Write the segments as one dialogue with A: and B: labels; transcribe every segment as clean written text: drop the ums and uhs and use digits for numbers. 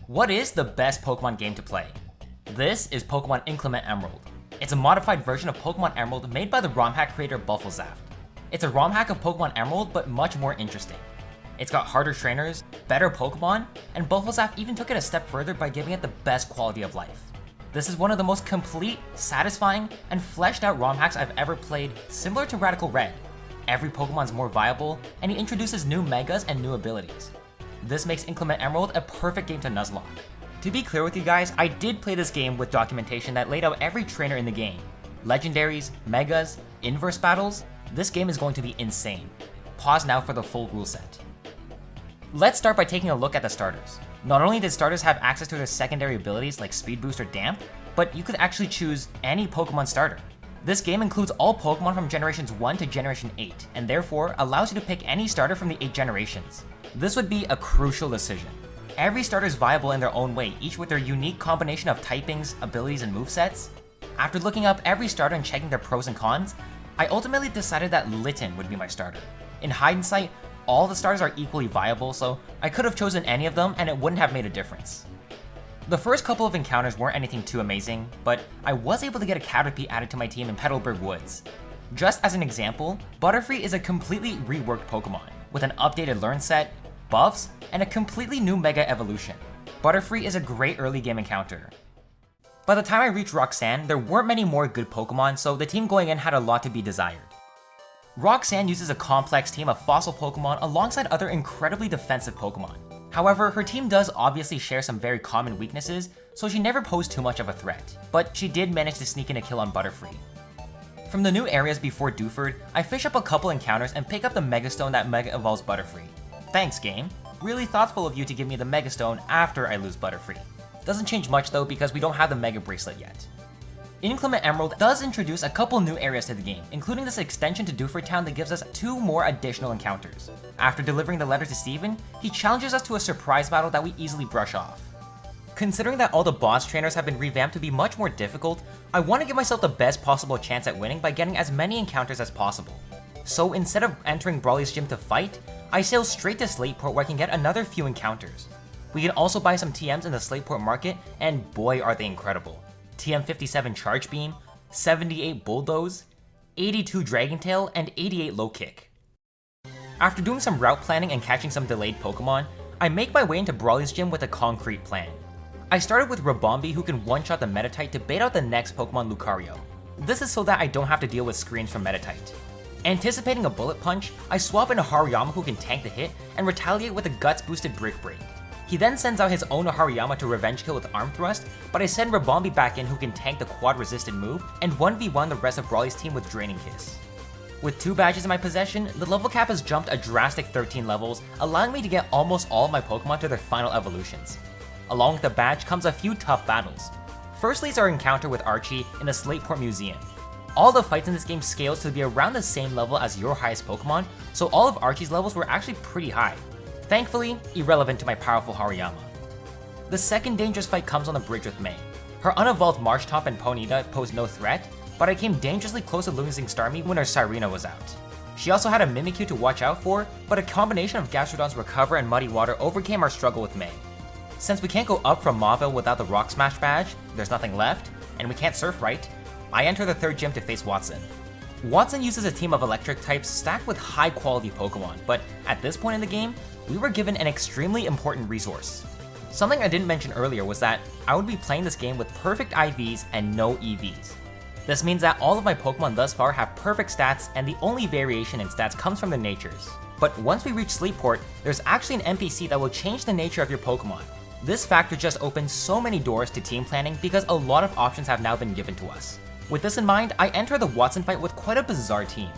A: What is the best Pokemon game to play? This is Pokémon Inclement Emerald. It's a modified version of Pokémon Emerald made by the Romhack creator Bufflezaft. It's a Romhack of Pokémon Emerald, but much more interesting. It's got harder trainers, better Pokemon, and Bufflezaft even took it a step further by giving it the best quality of life. This is one of the most complete, satisfying, and fleshed out Romhacks I've ever played, similar to Radical Red. Every Pokemon's more viable, and he introduces new Megas and new abilities. This makes Inclement Emerald a perfect game to Nuzlocke. To be clear with you guys, I did play this game with documentation that laid out every trainer in the game. Legendaries, Megas, inverse battles, this game is going to be insane. Pause now for the full rule set. Let's start by taking a look at the starters. Not only did starters have access to their secondary abilities like Speed Boost or Damp, but you could actually choose any Pokemon starter. This game includes all Pokemon from generations 1 to generation 8, and therefore allows you to pick any starter from the 8 generations. This would be a crucial decision. Every starter is viable in their own way, each with their unique combination of typings, abilities, and movesets. After looking up every starter and checking their pros and cons, I ultimately decided that Litten would be my starter. In hindsight, all the starters are equally viable, so I could have chosen any of them and it wouldn't have made a difference. The first couple of encounters weren't anything too amazing, but I was able to get a Caterpie added to my team in Petalburg Woods. Just as an example, Butterfree is a completely reworked Pokemon, with an updated learn set, buffs, and a completely new Mega Evolution. Butterfree is a great early game encounter. By the time I reached Roxanne, there weren't many more good Pokemon, so the team going in had a lot to be desired. Roxanne uses a complex team of fossil Pokemon alongside other incredibly defensive Pokemon. However, her team does obviously share some very common weaknesses, so she never posed too much of a threat, but she did manage to sneak in a kill on Butterfree. From the new areas before Dewford, I fish up a couple encounters and pick up the Megastone that Mega Evolves Butterfree. Thanks, game. Really thoughtful of you to give me the Megastone after I lose Butterfree. Doesn't change much though because we don't have the Mega Bracelet yet. Inclement Emerald does introduce a couple new areas to the game, including this extension to Dewford Town that gives us 2 more additional encounters. After delivering the letter to Steven, he challenges us to a surprise battle that we easily brush off. Considering that all the boss trainers have been revamped to be much more difficult, I want to give myself the best possible chance at winning by getting as many encounters as possible. So instead of entering Brawly's gym to fight, I sail straight to Slateport where I can get another few encounters. We can also buy some TMs in the Slateport market, and boy are they incredible. TM57 Charge Beam, 78 Bulldoze, 82 Dragon Tail, and 88 Low Kick. After doing some route planning and catching some delayed Pokemon, I make my way into Brawly's gym with a concrete plan. I started with Rabombi, who can one-shot the Meditite to bait out the next Pokemon Lucario. This is so that I don't have to deal with screens from Meditite. Anticipating a Bullet Punch, I swap in a Hariyama who can tank the hit and retaliate with a Guts-boosted Brick Break. He then sends out his own Hariyama to revenge kill with Arm Thrust, but I send Rabombi back in who can tank the quad resisted move and 1v1 the rest of Brawly's team with Draining Kiss. With 2 badges in my possession, the level cap has jumped a drastic 13 levels, allowing me to get almost all of my Pokemon to their final evolutions. Along with the badge comes a few tough battles. Firstly is our encounter with Archie in the Slateport Museum. All the fights in this game scales to be around the same level as your highest Pokemon, so all of Archie's levels were actually pretty high. Thankfully, irrelevant to my powerful Hariyama. The second dangerous fight comes on the bridge with May. Her unevolved Marshtomp and Ponyta posed no threat, but I came dangerously close to losing Starmie when her Sirena was out. She also had a Mimikyu to watch out for, but a combination of Gastrodon's Recover and Muddy Water overcame our struggle with May. Since we can't go up from Mauville without the Rock Smash badge, there's nothing left, and we can't surf right, I enter the 3rd gym to face Watson. Watson uses a team of electric types stacked with high quality Pokemon, but at this point in the game, we were given an extremely important resource. Something I didn't mention earlier was that I would be playing this game with perfect IVs and no EVs. This means that all of my Pokemon thus far have perfect stats and the only variation in stats comes from their natures. But once we reach Slateport, there's actually an NPC that will change the nature of your Pokemon. This factor just opens so many doors to team planning because a lot of options have now been given to us. With this in mind, I enter the Watson fight with quite a bizarre team.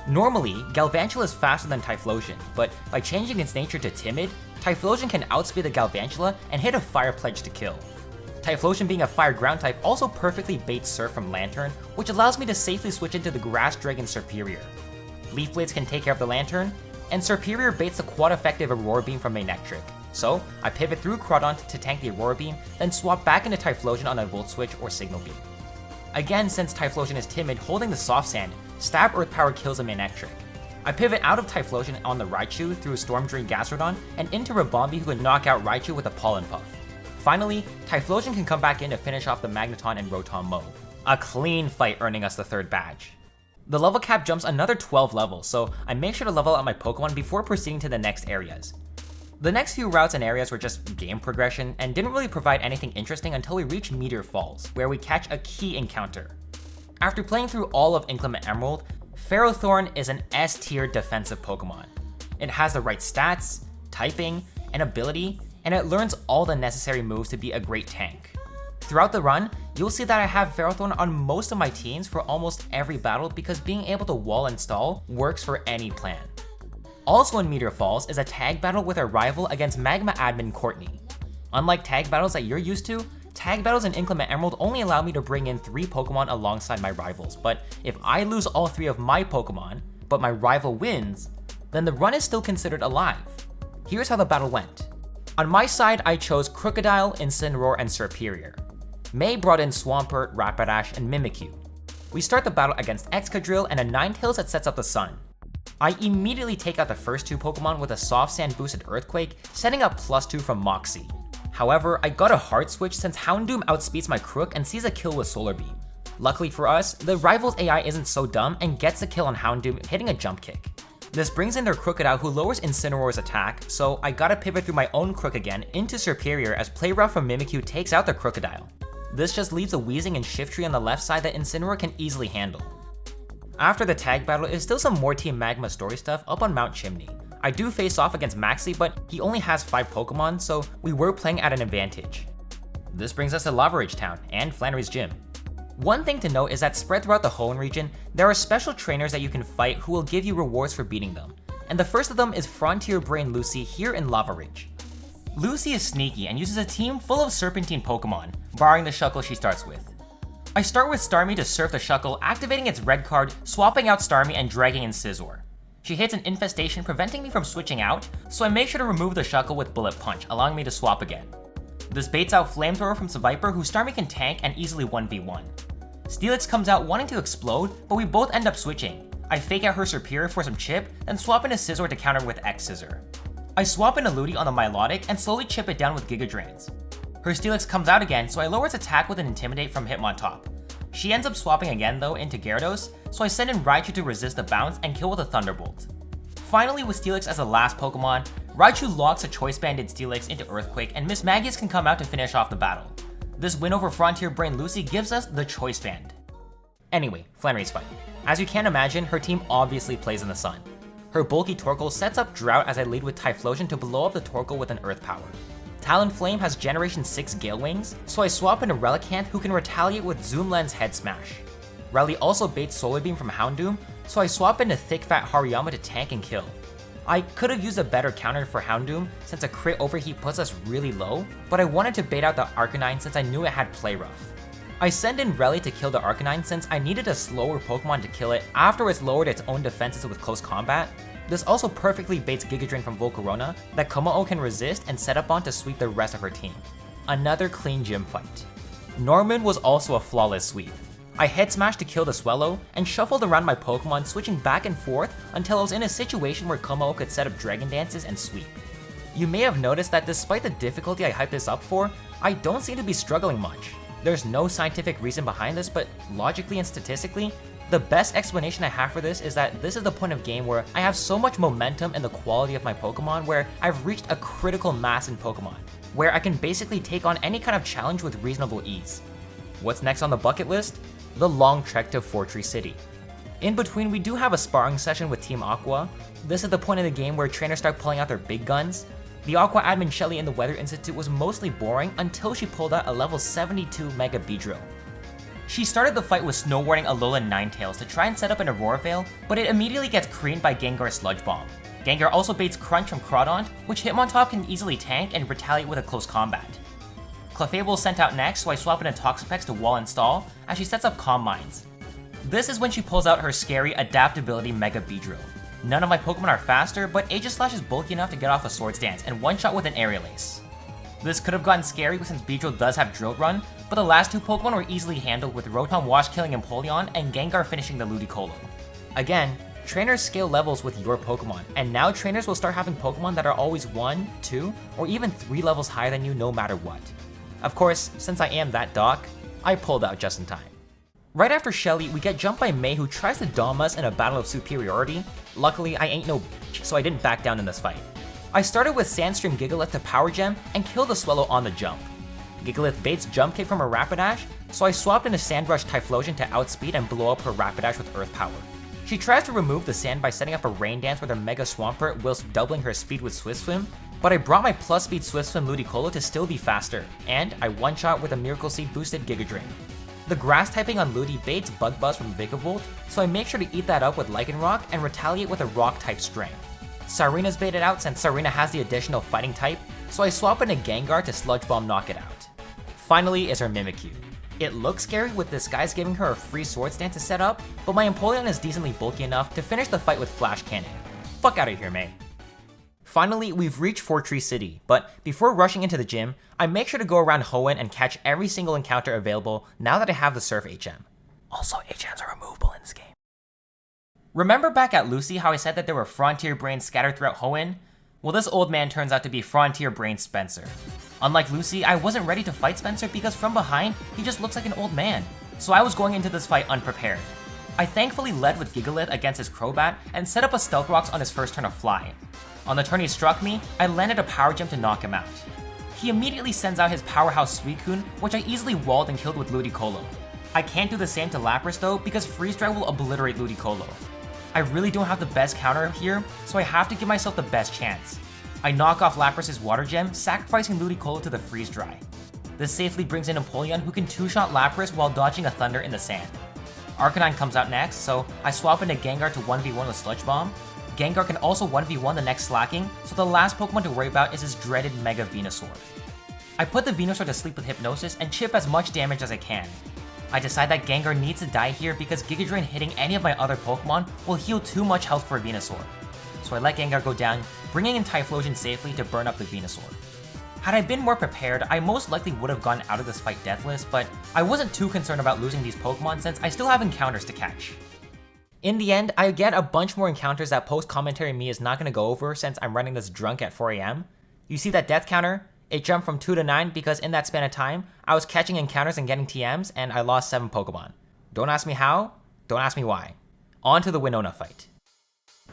A: Normally, Galvantula is faster than Typhlosion, but by changing its nature to Timid, Typhlosion can outspeed the Galvantula and hit a Fire Pledge to kill. Typhlosion being a Fire Ground type also perfectly baits Surf from Lantern, which allows me to safely switch into the Grass Dragon Serperior. Leaf Blades can take care of the Lantern, and Serperior baits the quad-effective Aurora Beam from Manectric. So, I pivot through Crawdaunt to tank the Aurora Beam, then swap back into Typhlosion on a Volt Switch or Signal Beam. Again, since Typhlosion is timid, holding the Soft Sand, Stab Earth Power kills a Manectric. I pivot out of Typhlosion on the Raichu through Storm Drain Gastrodon and into Rabombi who can knock out Raichu with a Pollen Puff. Finally, Typhlosion can come back in to finish off the Magneton and Rotom Mo. A clean fight earning us the 3rd badge. The level cap jumps another 12 levels, so I make sure to level out my Pokemon before proceeding to the next areas. The next few routes and areas were just game progression and didn't really provide anything interesting until we reach Meteor Falls, where we catch a key encounter. After playing through all of Inclement Emerald, Ferrothorn is an S-tier defensive Pokemon. It has the right stats, typing, and ability, and it learns all the necessary moves to be a great tank. Throughout the run, you'll see that I have Ferrothorn on most of my teams for almost every battle because being able to wall install works for any plan. Also in Meteor Falls is a tag battle with a rival against Magma admin Courtney. Unlike tag battles that you're used to, tag battles in Inclement Emerald only allow me to bring in 3 Pokemon alongside my rivals, but if I lose all 3 of my Pokemon, but my rival wins, then the run is still considered alive. Here's how the battle went. On my side, I chose Crocodile, Incineroar, and Serperior. May brought in Swampert, Rapidash, and Mimikyu. We start the battle against Excadrill and a Ninetales that sets up the sun. I immediately take out the first 2 Pokemon with a Soft Sand boosted Earthquake, setting up +2 from Moxie. However, I got a hard switch since Houndoom outspeeds my Crook and sees a kill with Solar Beam. Luckily for us, the rival's AI isn't so dumb and gets the kill on Houndoom, hitting a jump kick. This brings in their Crocodile who lowers Incineroar's attack, so I gotta pivot through my own Crook again into Serperior as Play Rough from Mimikyu takes out the Crocodile. This just leaves a Weezing and Shiftry on the left side that Incineroar can easily handle. After the tag battle is still some more Team Magma story stuff up on Mount Chimney. I do face off against Maxie, but he only has 5 Pokemon, so we were playing at an advantage. This brings us to Lava Rage Town and Flannery's Gym. One thing to note is that spread throughout the Hoenn region, there are special trainers that you can fight who will give you rewards for beating them. And the first of them is Frontier Brain Lucy here in Lava Rage. Lucy is sneaky and uses a team full of Serpentine Pokemon, barring the Shuckle she starts with. I start with Starmie to surf the Shuckle, activating its red card, swapping out Starmie and dragging in Scizor. She hits an Infestation, preventing me from switching out, so I make sure to remove the Shuckle with Bullet Punch, allowing me to swap again. This baits out Flamethrower from Seviper, who Starmie can tank and easily 1v1. Steelix comes out wanting to explode, but we both end up switching. I fake out her Serperior for some chip, then swap into Scizor to counter with X-Scissor. I swap in a Ludi on the Milotic and slowly chip it down with Giga Drains. Her Steelix comes out again, so I lower its attack with an Intimidate from Hitmontop. She ends up swapping again though into Gyarados, so I send in Raichu to resist the bounce and kill with a Thunderbolt. Finally, with Steelix as the last Pokemon, Raichu locks a Choice Banded Steelix into Earthquake and Miss Magius can come out to finish off the battle. This win over Frontier Brain Lucy gives us the Choice Band. Anyway, Flannery's fight. As you can imagine, her team obviously plays in the sun. Her bulky Torkoal sets up Drought as I lead with Typhlosion to blow up the Torkoal with an Earth Power. Talonflame has Generation 6 Gale Wings, so I swap into Relicanth who can retaliate with Zoom Lens Head Smash. Rally also baits Solar Beam from Houndoom, so I swap into Thick Fat Hariyama to tank and kill. I could have used a better counter for Houndoom since a crit overheat puts us really low, but I wanted to bait out the Arcanine since I knew it had Play Rough. I send in Rally to kill the Arcanine since I needed a slower Pokemon to kill it after it's lowered its own defenses with close combat. This also perfectly baits Giga Drain from Volcarona that Kommo-o can resist and set up on to sweep the rest of her team. Another clean gym fight. Norman was also a flawless sweep. I head smash to kill the Swellow and shuffled around my Pokemon, switching back and forth until I was in a situation where Kommo-o could set up Dragon Dances and sweep. You may have noticed that despite the difficulty I hyped this up for, I don't seem to be struggling much. There's no scientific reason behind this, but logically and statistically, the best explanation I have for this is that this is the point of game where I have so much momentum in the quality of my Pokemon where I've reached a critical mass in Pokemon, where I can basically take on any kind of challenge with reasonable ease. What's next on the bucket list? The long trek to Fortree City. In between, we do have a sparring session with Team Aqua. This is the point of the game where trainers start pulling out their big guns. The Aqua admin Shelly in the Weather Institute was mostly boring until she pulled out a level 72 Mega Beedrill. She started the fight with Snow Warning Alolan Ninetales to try and set up an Aurora Veil, but it immediately gets creamed by Gengar's Sludge Bomb. Gengar also baits Crunch from Crawdaunt, which Hitmontop can easily tank and retaliate with a close combat. Clefable is sent out next, so I swap into Toxapex to wall install as she sets up Calm Minds. This is when she pulls out her scary Adaptability Mega Beedrill. None of my Pokemon are faster, but Aegislash is bulky enough to get off a Swords Dance and one-shot with an Aerial Ace. This could have gotten scary since Beedrill does have Drill Run, but the last 2 Pokemon were easily handled with Rotom wash-killing Empoleon and Gengar finishing the Ludicolo. Again, trainers scale levels with your Pokemon, and now trainers will start having Pokemon that are always 1, 2, or even 3 levels higher than you no matter what. Of course, since I am that doc, I pulled out just in time. Right after Shelly, we get jumped by May, who tries to dom us in a battle of superiority. Luckily, I ain't no bitch, so I didn't back down in this fight. I started with Sandstream Gigalith to Power Gem and kill the Swellow on the jump. Gigalith baits Jump Kick from her Rapidash, so I swapped into Sandrush Typhlosion to outspeed and blow up her Rapidash with Earth Power. She tries to remove the sand by setting up a Rain Dance with her Mega Swampert whilst doubling her speed with Swift Swim, but I brought my plus speed Swift Swim Ludicolo to still be faster, and I one-shot with a Miracle Seed boosted Giga Drain. The Grass typing on Ludi baits Bug Buzz from Vikavolt, so I make sure to eat that up with Lycanroc and retaliate with a Rock type String. Sarina's baited out since Sarina has the additional Fighting type, so I swap into Gengar to Sludge Bomb knock it out. Finally is her Mimikyu. It looks scary with this guy's giving her a free Swords Dance to set up, but my Empoleon is decently bulky enough to finish the fight with Flash Cannon. Fuck out of here, May. Finally, we've reached Fortree City, but before rushing into the gym, I make sure to go around Hoenn and catch every single encounter available now that I have the Surf HM. Also, HMs are removable in this game. Remember back at Lucy how I said that there were Frontier Brains scattered throughout Hoenn? Well, this old man turns out to be Frontier Brain Spencer. Unlike Lucy, I wasn't ready to fight Spencer because from behind, he just looks like an old man, so I was going into this fight unprepared. I thankfully led with Gigalith against his Crobat and set up a Stealth Rocks on his first turn of Fly. On the turn he struck me, I landed a Power Gem to knock him out. He immediately sends out his Powerhouse Suicune, which I easily walled and killed with Ludicolo. I can't do the same to Lapras though, because Freeze Dry will obliterate Ludicolo. I really don't have the best counter here, so I have to give myself the best chance. I knock off Lapras' Water Gem, sacrificing Ludicolo to the Freeze Dry. This safely brings in Empoleon, who can two-shot Lapras while dodging a Thunder in the sand. Arcanine comes out next, so I swap into Gengar to 1v1 with Sludge Bomb. Gengar can also 1v1 the next Slacking, so the last Pokemon to worry about is his dreaded Mega Venusaur. I put the Venusaur to sleep with Hypnosis and chip as much damage as I can. I decide that Gengar needs to die here because Giga Drain hitting any of my other Pokemon will heal too much health for a Venusaur. So I let Gengar go down, bringing in Typhlosion safely to burn up the Venusaur. Had I been more prepared, I most likely would have gone out of this fight deathless, but I wasn't too concerned about losing these Pokemon since I still have encounters to catch. In the end, I get a bunch more encounters that post-commentary me is not going to go over since I'm running this drunk at 4 AM. You see that death counter? It jumped from 2 to 9 because in that span of time, I was catching encounters and getting TMs and I lost 7 Pokemon. Don't ask me how, don't ask me why. On to the Winona fight.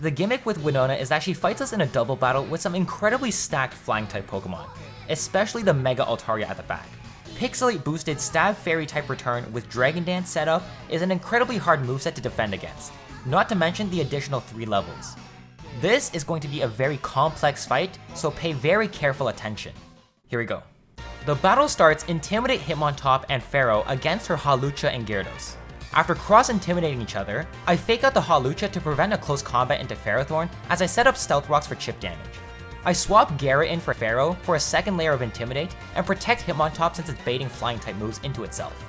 A: The gimmick with Winona is that she fights us in a double battle with some incredibly stacked flying type Pokemon, especially the Mega Altaria at the back. Pixelate boosted Stab Fairy type return with Dragon Dance setup is an incredibly hard moveset to defend against, not to mention the additional 3 levels. This is going to be a very complex fight, so pay very careful attention. Here we go. The battle starts Intimidate Hitmontop and Pharaoh against her Hawlucha and Gyarados. After cross-intimidating each other, I fake out the Hawlucha to prevent a close combat into Ferrothorn as I set up Stealth Rocks for chip damage. I swap Gyara in for Pharaoh for a second layer of Intimidate and protect Hitmontop since it's baiting flying type moves into itself.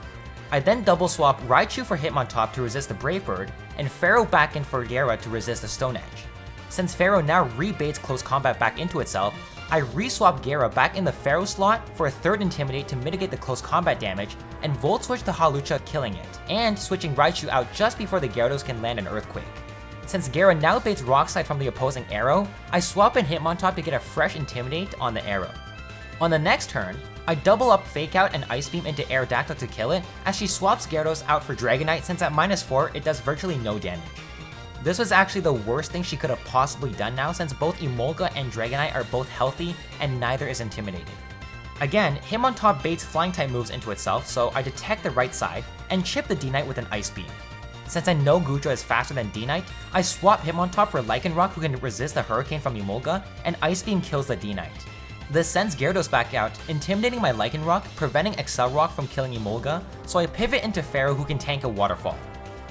A: I then double swap Raichu for Hitmontop to resist the Brave Bird and Pharaoh back in for Gyara to resist the Stone Edge. Since Pharaoh now rebaits close combat back into itself, I re-swap Gyara back in the Pharaoh slot for a third Intimidate to mitigate the close combat damage, and Volt Switch the Hawlucha killing it, and switching Raichu out just before the Gyarados can land an Earthquake. Since Gyara now baits Rock Slide from the opposing arrow, I swap in Hitmontop to get a fresh Intimidate on the arrow. On the next turn, I double up Fake Out and Ice Beam into Aerodactyl to kill it, as she swaps Gyarados out for Dragonite since at -4 it does virtually no damage. This was actually the worst thing she could have possibly done now since both Emolga and Dragonite are both healthy and neither is intimidated. Again, Hitmontop baits flying type moves into itself, so I detect the right side and chip the D-Knight with an Ice Beam. Since I know Goodra is faster than D-Knight, I swap Hitmontop for Lycanroc who can resist the Hurricane from Emolga, and Ice Beam kills the D-Knight. This sends Gyarados back out, intimidating my Lycanroc, preventing Accelerock from killing Emolga, so I pivot into Pharaoh who can tank a Waterfall.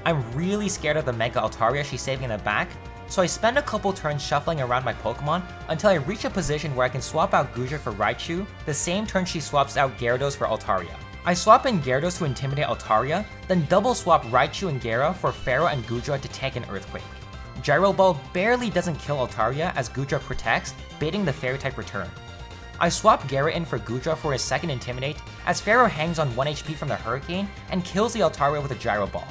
A: I'm really scared of the Mega Altaria she's saving in the back, so I spend a couple turns shuffling around my Pokemon until I reach a position where I can swap out Goodra for Raichu, the same turn she swaps out Gyarados for Altaria. I swap in Gyarados to intimidate Altaria, then double swap Raichu and Gyara for Pharaoh and Goodra to tank an Earthquake. Gyro Ball barely doesn't kill Altaria as Goodra protects, baiting the Fairy type return. I swap Gyara in for Goodra for his second Intimidate as Pharaoh hangs on 1 HP from the Hurricane and kills the Altaria with a Gyro Ball.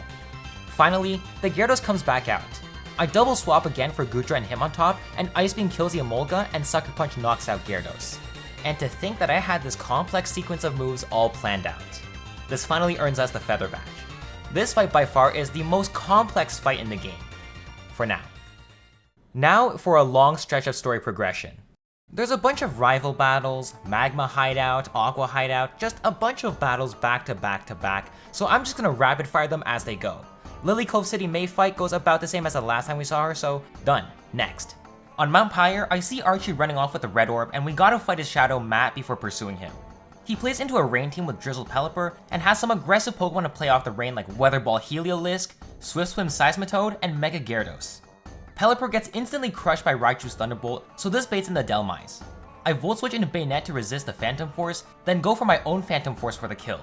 A: Finally, the Gyarados comes back out. I double swap again for Goodra and Hitmontop, and Ice Beam kills the Emolga and Sucker Punch knocks out Gyarados. And to think that I had this complex sequence of moves all planned out. This finally earns us the Feather Badge. This fight by far is the most complex fight in the game. For now. Now for a long stretch of story progression. There's a bunch of rival battles, Magma hideout, Aqua hideout, just a bunch of battles back to back to back, so I'm just gonna rapid fire them as they go. Lily Cove City May fight goes about the same as the last time we saw her, so done. Next. On Mount Pyre, I see Archie running off with the red orb, and we gotta fight his shadow Matt before pursuing him. He plays into a rain team with Drizzle Pelipper, and has some aggressive Pokemon to play off the rain like Weather Ball Heliolisk, Swift Swim Seismitoad, and Mega Gyarados. Pelipper gets instantly crushed by Raichu's Thunderbolt, so this baits in the Delmise. I Volt Switch into Bayonet to resist the Phantom Force, then go for my own Phantom Force for the kill.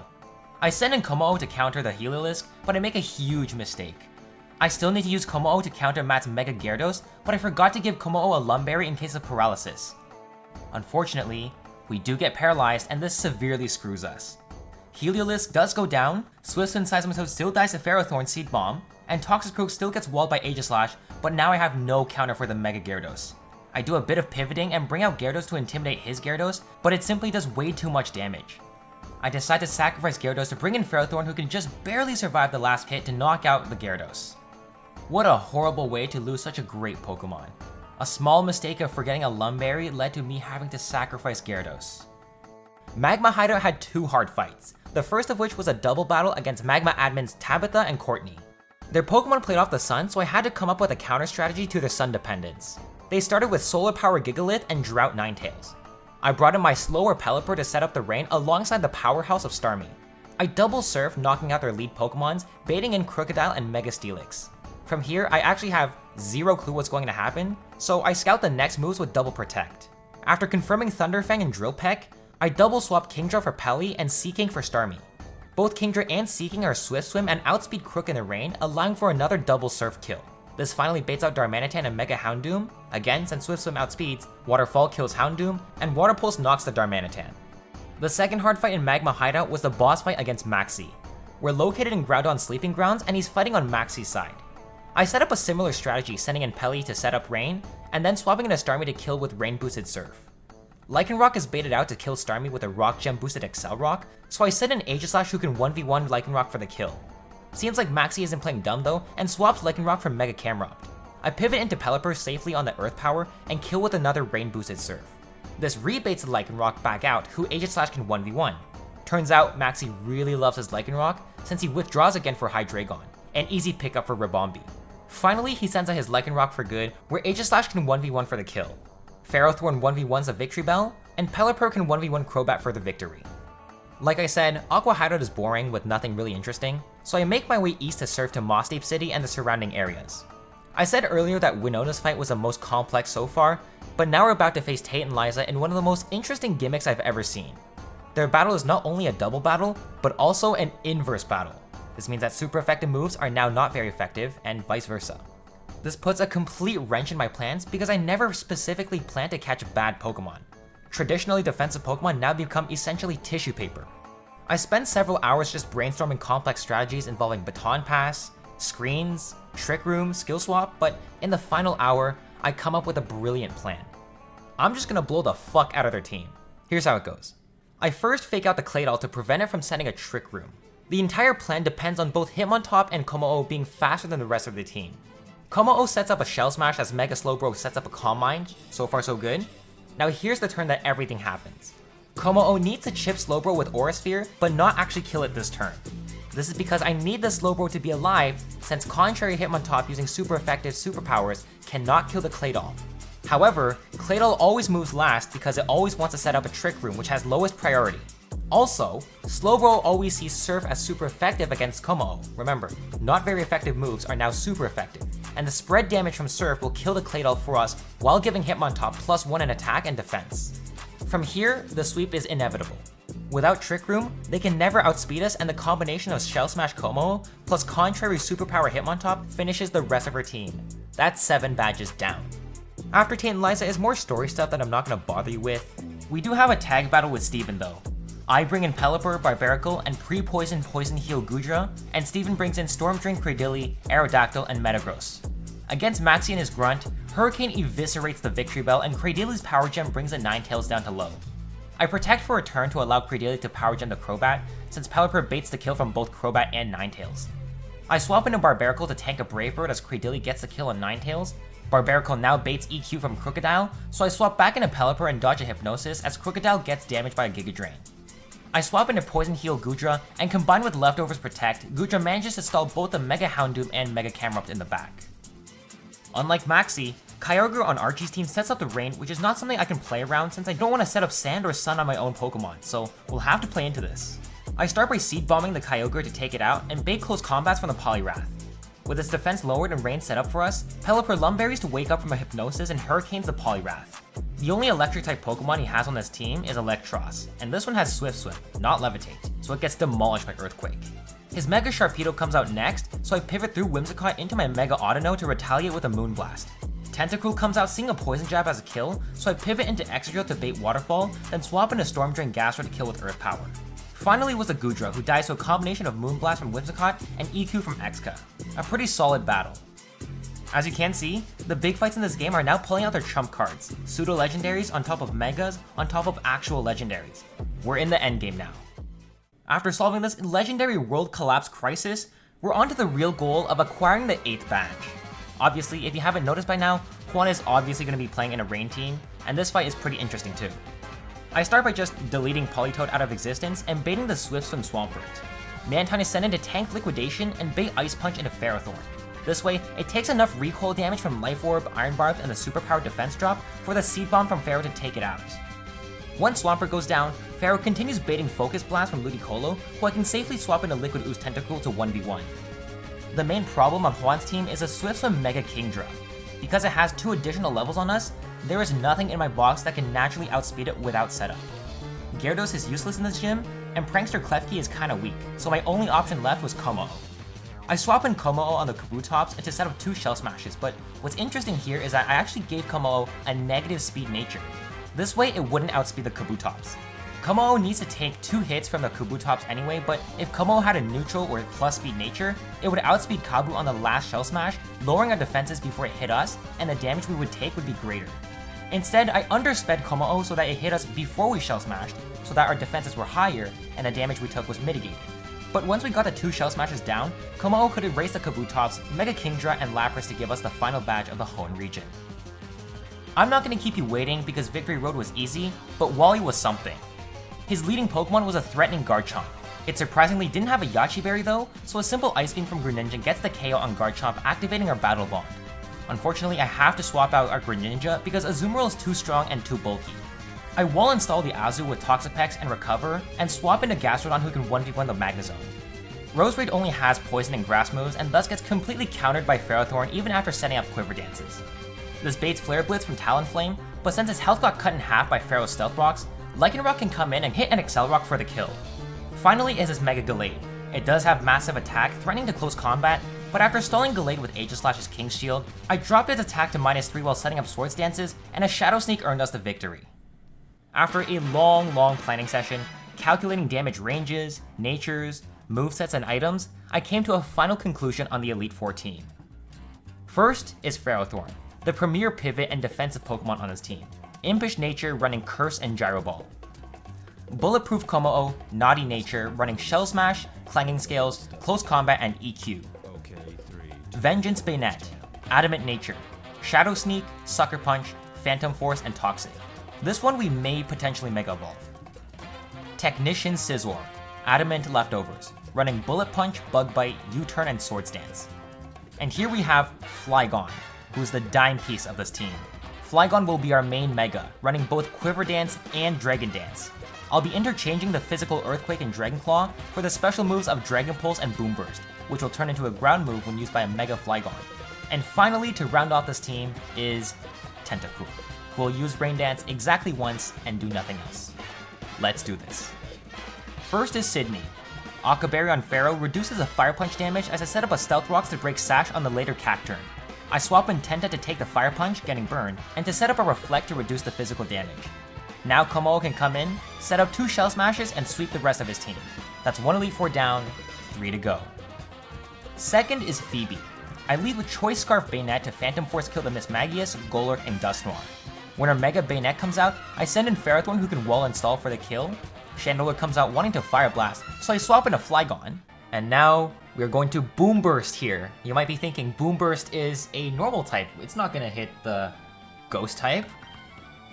A: I send in Kommo-o to counter the Heliolisk, but I make a huge mistake. I still need to use Kommo-o to counter Matt's Mega Gyarados, but I forgot to give Kommo-o a Lumberry in case of paralysis. Unfortunately, we do get paralyzed and this severely screws us. Heliolisk does go down, Swift Swim Seismitoad still dies to Ferrothorn Seed Bomb, and Toxicroak still gets walled by Aegislash, but now I have no counter for the Mega Gyarados. I do a bit of pivoting and bring out Gyarados to intimidate his Gyarados, but it simply does way too much damage. I decide to sacrifice Gyarados to bring in Ferrothorn, who can just barely survive the last hit to knock out the Gyarados. What a horrible way to lose such a great Pokemon. A small mistake of forgetting a Lumberry led to me having to sacrifice Gyarados. Magma Hideout had two hard fights, the first of which was a double battle against Magma admins Tabitha and Courtney. Their Pokemon played off the sun, so I had to come up with a counter strategy to their sun dependence. They started with Solar Power Gigalith and Drought Ninetales. I brought in my slower Pelipper to set up the rain alongside the powerhouse of Starmie. I double surf, knocking out their lead Pokemons, baiting in Crocodile and Mega Steelix. From here, I actually have zero clue what's going to happen, so I scout the next moves with Double Protect. After confirming Thunderfang and Drill Peck, I double swap Kingdra for Pelly and Seaking for Starmie. Both Kingdra and Seaking are Swift Swim and outspeed Crook in the rain, allowing for another double surf kill. This finally baits out Darmanitan and Mega Houndoom. Again, since Swift Swim outspeeds, Waterfall kills Houndoom, and Water Pulse knocks the Darmanitan. The second hard fight in Magma Hideout was the boss fight against Maxie. We're located in Groudon's sleeping grounds, and he's fighting on Maxie's side. I set up a similar strategy, sending in Pelly to set up Rain, and then swapping in a Starmie to kill with Rain boosted Surf. Lycanroc is baited out to kill Starmie with a Rock Gem boosted Excel Rock, so I send in Aegislash who can 1v1 Lycanroc for the kill. Seems like Maxie isn't playing dumb though, and swaps Lycanroc for Mega Camerupt. I pivot into Pelipper safely on the Earth Power, and kill with another Rain boosted Surf. This rebaits the Lycanroc back out, who Aegislash can 1v1. Turns out Maxie really loves his Lycanroc, since he withdraws again for Hydreigon, an easy pickup for Ribombee. Finally, he sends out his Lycanroc for good, where Aegislash can 1v1 for the kill. Ferrothorn 1v1s a Victory Bell, and Pelipper can 1v1 Crobat for the victory. Like I said, Aqua Hideout is boring with nothing really interesting, so I make my way east to surf to Mossdeep City and the surrounding areas. I said earlier that Winona's fight was the most complex so far, but now we're about to face Tate and Liza in one of the most interesting gimmicks I've ever seen. Their battle is not only a double battle, but also an inverse battle. This means that super effective moves are now not very effective, and vice versa. This puts a complete wrench in my plans because I never specifically planned to catch bad Pokemon. Traditionally defensive Pokemon now become essentially tissue paper. I spend several hours just brainstorming complex strategies involving Baton Pass, screens, Trick Room, Skill Swap, but in the final hour, I come up with a brilliant plan. I'm just gonna blow the fuck out of their team. Here's how it goes. I first fake out the Claydol to prevent it from sending a Trick Room. The entire plan depends on both Hitmontop and Kommo-o being faster than the rest of the team. Kommo-o sets up a Shell Smash as Mega Slowbro sets up a Calm Mind, so far so good. Now here's the turn that everything happens. Kommo-o needs to chip Slowbro with Aura Sphere, but not actually kill it this turn. This is because I need the Slowbro to be alive, since contrary Hitmontop using super effective superpowers cannot kill the Claydol. However, Claydol always moves last because it always wants to set up a Trick Room which has lowest priority. Also, Slowbro always sees Surf as super effective against Kommo-o. Remember, not very effective moves are now super effective, and the spread damage from Surf will kill the Claydol for us while giving Hitmontop +1 in attack and defense. From here, the sweep is inevitable. Without Trick Room, they can never outspeed us, and the combination of Shell Smash Kommo-o plus contrary superpower Hitmontop finishes the rest of her team. That's 7 badges down. After Tate and Liza is more story stuff that I'm not gonna bother you with. We do have a tag battle with Steven though. I bring in Pelipper, Barbaracle, and pre-poison Poison Heal Gudra, and Steven brings in Storm Drain Cradily, Aerodactyl, and Metagross. Against Maxie and his Grunt, Hurricane eviscerates the Victory Bell, and Cradily's Power Gem brings the Ninetales down to low. I protect for a turn to allow Credilli to power gen the Crobat, since Pelipper baits the kill from both Crobat and Ninetales. I swap into Barbaracle to tank a Brave Bird as Credilli gets the kill on Ninetales. Barbaracle now baits EQ from Crocodile, so I swap back into Pelipper and dodge a Hypnosis as Crocodile gets damaged by a Giga Drain. I swap into Poison Heal Goodra, and combined with Leftovers Protect, Goodra manages to stall both the Mega Houndoom and Mega Camerupt in the back. Unlike Maxi, Kyogre on Archie's team sets up the rain, which is not something I can play around since I don't want to set up Sand or Sun on my own Pokemon, so we'll have to play into this. I start by Seed Bombing the Kyogre to take it out and bait close combats from the Poliwrath. With its defense lowered and rain set up for us, Pelipper Lumberries to wake up from a Hypnosis and Hurricanes the Poliwrath. The only Electric-type Pokemon he has on this team is Electros, and this one has Swift Swim, not Levitate, so it gets demolished by Earthquake. His Mega Sharpedo comes out next, so I pivot through Whimsicott into my Mega Audino to retaliate with a Moonblast. Tentacruel comes out seeing a Poison Jab as a kill, so I pivot into Excadrill to bait Waterfall, then swap into Storm Drain Gastro to kill with Earth Power. Finally was a Goodra, who dies to a combination of Moonblast from Whimsicott and EQ from Exca. A pretty solid battle. As you can see, the big fights in this game are now pulling out their trump cards, pseudo-legendaries on top of megas on top of actual legendaries. We're in the endgame now. After solving this legendary world collapse crisis, we're on to the real goal of acquiring the 8th badge. Obviously, if you haven't noticed by now, Juan is obviously going to be playing in a rain team, and this fight is pretty interesting too. I start by just deleting Politoed out of existence and baiting the Swift Swim Swampert. Mantine is sent into Tank Liquidation and bait Ice Punch into Ferrothorn. This way, it takes enough recoil damage from Life Orb, Iron Barb, and the superpowered defense drop for the Seed Bomb from Pharaoh to take it out. Once Swampert goes down, Pharaoh continues baiting Focus Blast from Ludicolo, who I can safely swap into Liquid Ooze Tentacruel to 1v1. The main problem on Juan's team is a Swift Swim Mega Kingdra. Because it has 2 additional levels on us, there is nothing in my box that can naturally outspeed it without setup. Gyarados is useless in this gym, and Prankster Klefki is kinda weak, so my only option left was Kommo-o. I swap in Kommo-o on the Kabutops to set up 2 Shell Smashes, but what's interesting here is that I actually gave Kommo-o a negative speed nature. This way it wouldn't outspeed the Kabutops. Kommo-o needs to take 2 hits from the Kabutops anyway, but if Kommo-o had a neutral or plus speed nature, it would outspeed Kabu on the last Shell Smash, lowering our defenses before it hit us, and the damage we would take would be greater. Instead, I undersped Kommo-o so that it hit us before we Shell Smashed, so that our defenses were higher and the damage we took was mitigated. But once we got the 2 Shell Smashes down, Kommo-o could erase the Kabutops, Mega Kingdra, and Lapras to give us the final badge of the Hoenn region. I'm not going to keep you waiting because Victory Road was easy, but Wally was something. His leading Pokemon was a threatening Garchomp. It surprisingly didn't have a Yache Berry though, so a simple Ice Beam from Greninja gets the KO on Garchomp, activating our Battle Bond. Unfortunately, I have to swap out our Greninja because Azumarill is too strong and too bulky. I wall install the Azu with Toxapex and Recover, and swap into Gastrodon who can 1v1 the Magnezone. Roserade only has Poison and Grass moves and thus gets completely countered by Ferrothorn even after setting up Quiver Dances. This baits Flare Blitz from Talonflame, but since his health got cut in half by Pharaoh's Stealth Rocks, Lycanroc can come in and hit an Excel Rock for the kill. Finally is his Mega Gallade. It does have massive attack, threatening to close combat, but after stalling Gallade with Aegislash's King's Shield, I dropped its attack to -3 while setting up Swords Dances, and a Shadow Sneak earned us the victory. After a long planning session, calculating damage ranges, natures, movesets, and items, I came to a final conclusion on the Elite 14. First is Ferrothorn, the premier pivot and defensive Pokemon on his team. Impish Nature running Curse and Gyro Ball. Bulletproof Kommo-o, Naughty Nature running Shell Smash, Clanging Scales, Close Combat, and EQ. Vengeance Bayonet, Adamant Nature, Shadow Sneak, Sucker Punch, Phantom Force, and Toxic. This one we may potentially Mega Evolve. Technician Scizor, Adamant Leftovers, running Bullet Punch, Bug Bite, U-Turn, and Swords Dance. And here we have Flygon, who's the dime piece of this team. Flygon will be our main Mega, running both Quiver Dance and Dragon Dance. I'll be interchanging the physical Earthquake and Dragon Claw for the special moves of Dragon Pulse and Boom Burst, which will turn into a ground move when used by a Mega Flygon. And finally, to round off this team is Tentacruel, who will use Rain Dance exactly once and do nothing else. Let's do this. First is Sydney. Aqua Berry on Pharaoh reduces the Fire Punch damage as I set up a Stealth Rocks to break Sash on the later Cacturn. I swap in Tenta to take the Fire Punch, getting burned, and to set up a Reflect to reduce the physical damage. Now Kommo-o can come in, set up 2 Shell Smashes, and sweep the rest of his team. That's 1 Elite Four down, 3 to go. Second is Phoebe. I lead with Choice Scarf Bayonet to Phantom Force kill the Mismagius, Golurk, and Dusknoir. When our Mega Bayonet comes out, I send in Ferrothorn who can wall install for the kill. Chandelure comes out wanting to Fire Blast, so I swap into Flygon. And now, we're going to Boom Burst here. You might be thinking Boom Burst is a normal type. It's not gonna hit the Ghost type.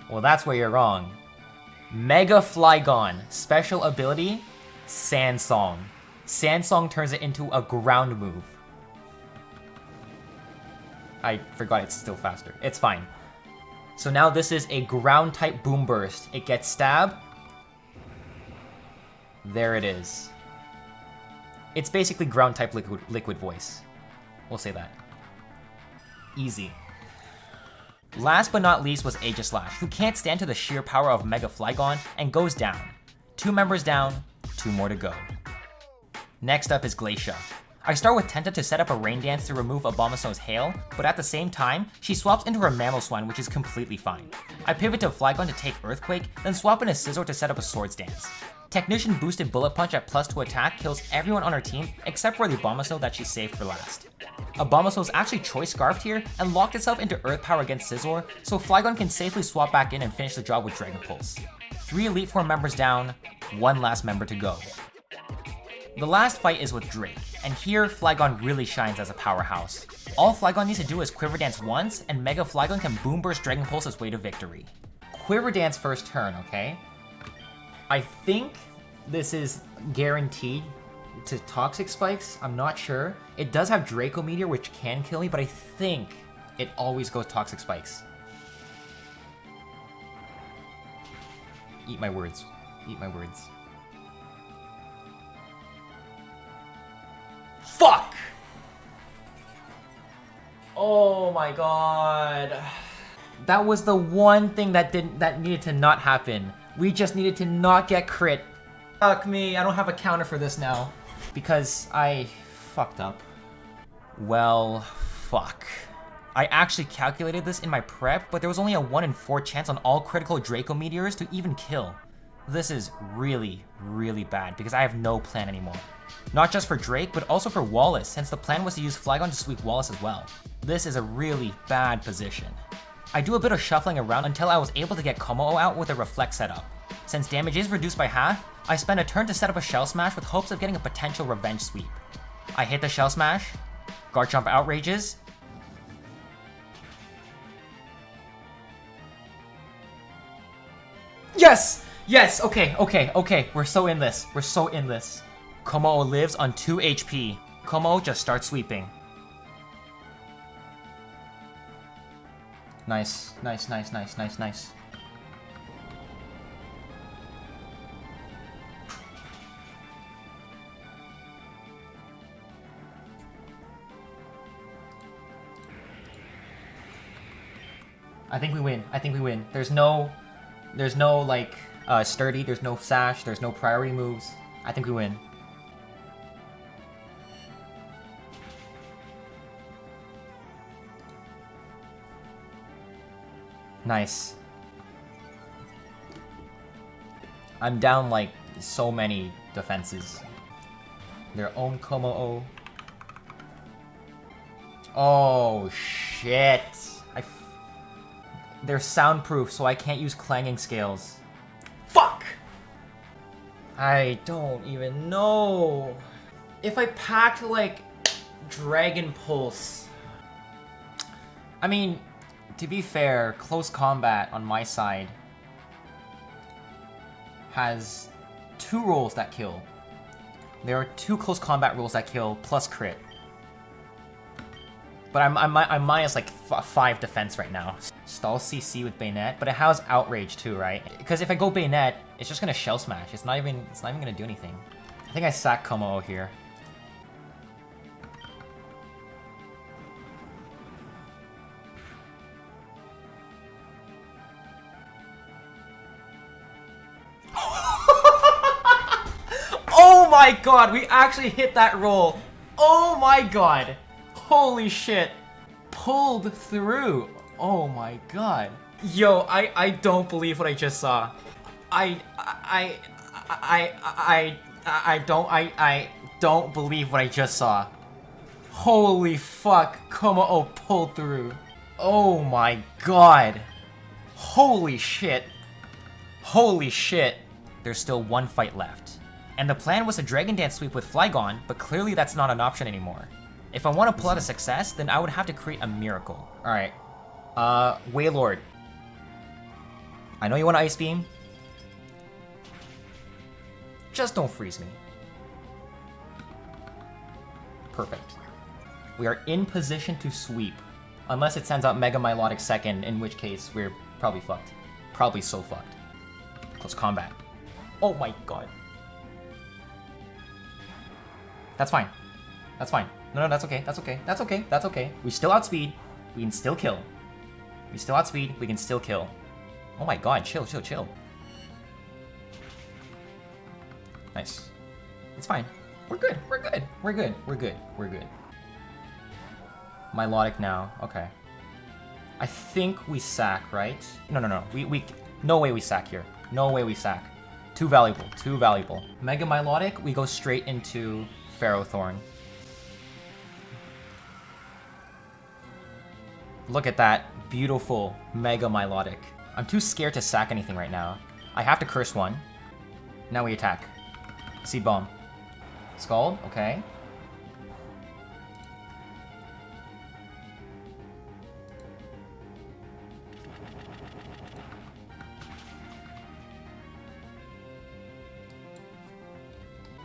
A: Well, that's where you're wrong. Mega Flygon, special ability, Sand Song. Sand Song turns it into a ground move. I forgot it's still faster. It's fine. So now this is a ground type Boom Burst. It gets Stab. There it is. It's basically ground type liquid voice. We'll say that. Easy. Last but not least was Aegislash, who can't stand to the sheer power of Mega Flygon and goes down. 2 members down, 2 more to go. Next up is Glacia. I start with Tenta to set up a Rain Dance to remove Abomasnow's Hail, but at the same time, she swaps into her Mamoswine, which is completely fine. I pivot to Flygon to take Earthquake, then swap into Scizor to set up a Swords Dance. Technician boosted Bullet Punch at +2 attack kills everyone on her team except for the Abomasnow that she saved for last. Abomasnow's actually Choice Scarfed here and locked itself into Earth Power against Scizor, so Flygon can safely swap back in and finish the job with Dragon Pulse. 3 Elite Four members down, 1 last member to go. The last fight is with Drake, and here Flygon really shines as a powerhouse. All Flygon needs to do is Quiver Dance once, and Mega Flygon can Boom Burst Dragon Pulse its way to victory. Quiver Dance first turn, okay? I think this is guaranteed to Toxic Spikes, I'm not sure. It does have Draco Meteor, which can kill me, but I think it always goes Toxic Spikes. Eat my words. Eat my words. Fuck! Oh my god. That was the one thing that needed to not happen. We just needed to not get crit. Fuck me, I don't have a counter for this now. Because I fucked up. Well, fuck. I actually calculated this in my prep, but there was only a 1 in 4 chance on all critical Draco Meteors to even kill. This is really, really bad because I have no plan anymore. Not just for Drake, but also for Wallace, since the plan was to use Flygon to sweep Wallace as well. This is a really bad position. I do a bit of shuffling around until I was able to get Como out with a Reflect setup. Since damage is reduced by half, I spend a turn to set up a Shell Smash with hopes of getting a potential revenge sweep. I hit the Shell Smash, Garchomp outrages, yes! Yes! Okay. We're so in this. We're so in this. Como lives on 2 HP. Como just starts sweeping. Nice. I think we win. There's no like sturdy, there's no sash, there's no priority moves. I think we win. Nice. I'm down like so many defenses. Their own Como-O. Oh shit. They're soundproof, so I can't use clanging scales. Fuck! I don't even know. If I packed like Dragon Pulse. I mean, to be fair, close combat on my side has 2 rolls that kill. There are 2 close combat rolls that kill plus crit. But I'm minus like 5 defense right now. Stall CC with Bayonet, but it has Outrage too, right? Because if I go Bayonet, it's just gonna Shell Smash. It's not even gonna do anything. I think I sack Como here. Oh my god, we actually hit that roll. Oh my god. Holy shit. Pulled through. Oh my god. Yo, I don't believe what I just saw. I don't believe what I just saw. Holy fuck. Como pulled through. Oh my god. Holy shit. Holy shit. There's still one fight left. And the plan was a Dragon Dance sweep with Flygon, but clearly that's not an option anymore. If I want to pull out a success, then I would have to create a miracle. Alright. Wailord. I know you want to Ice Beam. Just don't freeze me. Perfect. We are in position to sweep. Unless it sends out Mega Milotic second, in which case we're probably fucked. Probably so fucked. Close combat. Oh my god. That's fine. That's fine. No, that's okay. That's okay. That's okay. That's okay. We still outspeed. We can still kill. We still outspeed. We can still kill. Oh my god. Chill, chill, chill. Nice. It's fine. We're good. We're good. We're good. We're good. We're good. Milotic now. Okay. I think we sack, right? No. We no way we sack here. No way we sack. Too valuable. Too valuable. Mega Milotic, we go straight into Ferrothorn. Look at that beautiful Mega Milotic. I'm too scared to sack anything right now. I have to curse one. Now we attack. Seed Bomb. Scald, okay.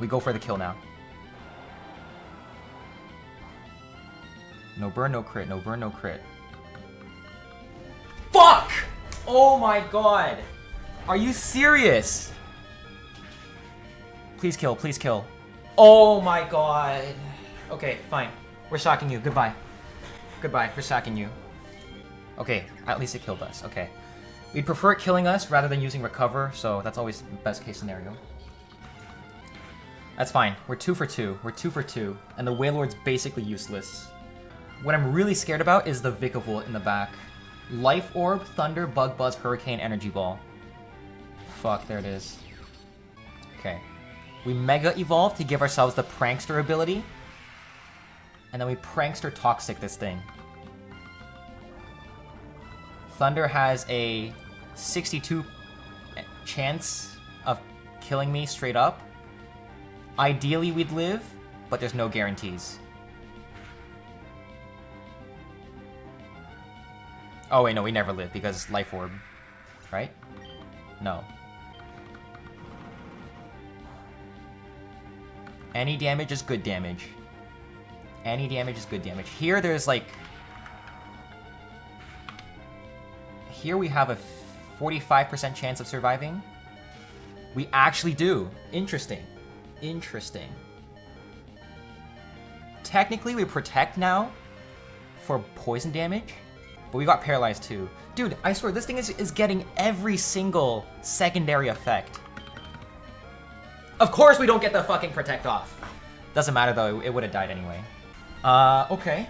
A: We go for the kill now. No burn, no crit. No burn, no crit. Fuck! Oh my god! Are you serious? Please kill, please kill. Oh my god. Okay, fine. We're sacking you. Goodbye. Goodbye. We're sacking you. Okay, at least it killed us. Okay. We'd prefer it killing us rather than using recover, so that's always the best case scenario. That's fine. We're 2 for 2. We're 2 for 2. And the Wailord's basically useless. What I'm really scared about is the Vikavolt in the back. Life Orb, Thunder, Bug Buzz, Hurricane, Energy Ball. Fuck, there it is. Okay. We Mega Evolve to give ourselves the Prankster ability. And then we Prankster Toxic this thing. Thunder has a 62 chance of killing me straight up. Ideally, we'd live, but there's no guarantees. Oh wait, no, we never live because Life Orb, right? No. Any damage is good damage. Any damage is good damage. Here, there's like... Here we have a 45% chance of surviving. We actually do. Interesting. Interesting. Technically, we protect now for poison damage, but we got paralyzed too. Dude, I swear, this thing is getting every single secondary effect. Of course we don't get the fucking protect off. Doesn't matter though, it would have died anyway. Okay.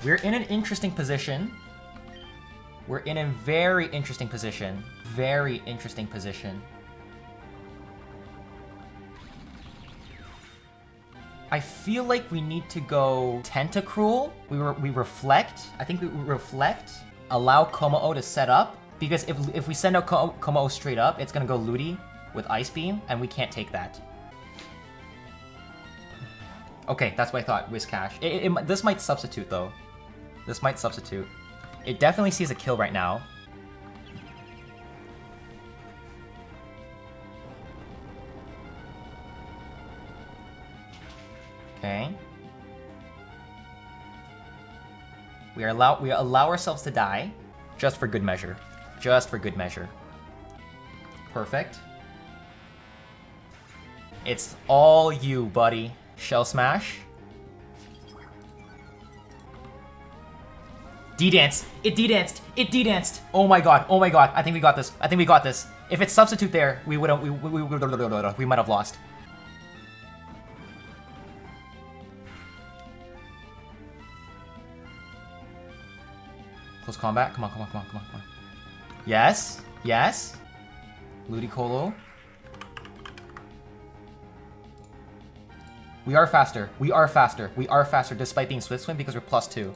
A: We're in an interesting position. We're in a very interesting position. Very interesting position. I feel like we need to go Tentacruel. We reflect. I think we reflect. Allow Komao to set up. Because if we send out Komao straight up, it's gonna go Ludi with Ice Beam, and we can't take that. Okay, that's what I thought, Whiscash. This might substitute, though. This might substitute. It definitely sees a kill right now. Okay. We allow ourselves to die, just for good measure. Just for good measure. Perfect. It's all you, buddy. Shell Smash. D-Dance. It D-Danced. It D-Danced. Oh my god. Oh my god. I think we got this. I think we got this. If it's substitute there, we might have lost. Close combat. Come on, come on, come on, come on, come on. Yes. Yes. Ludicolo. We are faster. We are faster. We are faster despite being Swift Swim because we're +2.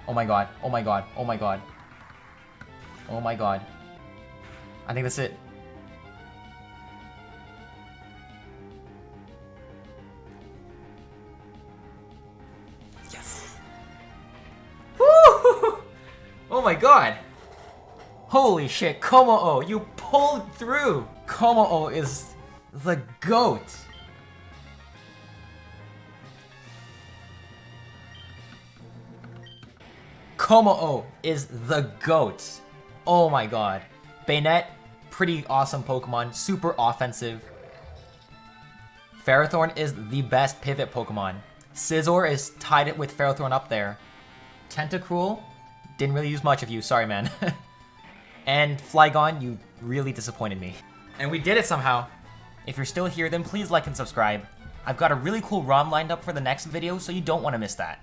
A: Oh my god. Oh my god. Oh my god. Oh my god. I think that's it. Yes. Woo! Oh my god. Holy shit, Komo-o, you pulled through! Komo-o is the GOAT. Komo-o is the GOAT. Oh my god. Bayonet, pretty awesome Pokemon, super offensive. Ferrothorn is the best pivot Pokemon. Scizor is tied with Ferrothorn up there. Tentacruel, didn't really use much of you, sorry man. And Flygon, you really disappointed me. And we did it somehow. If you're still here, then please like and subscribe. I've got a really cool ROM lined up for the next video, so you don't want to miss that.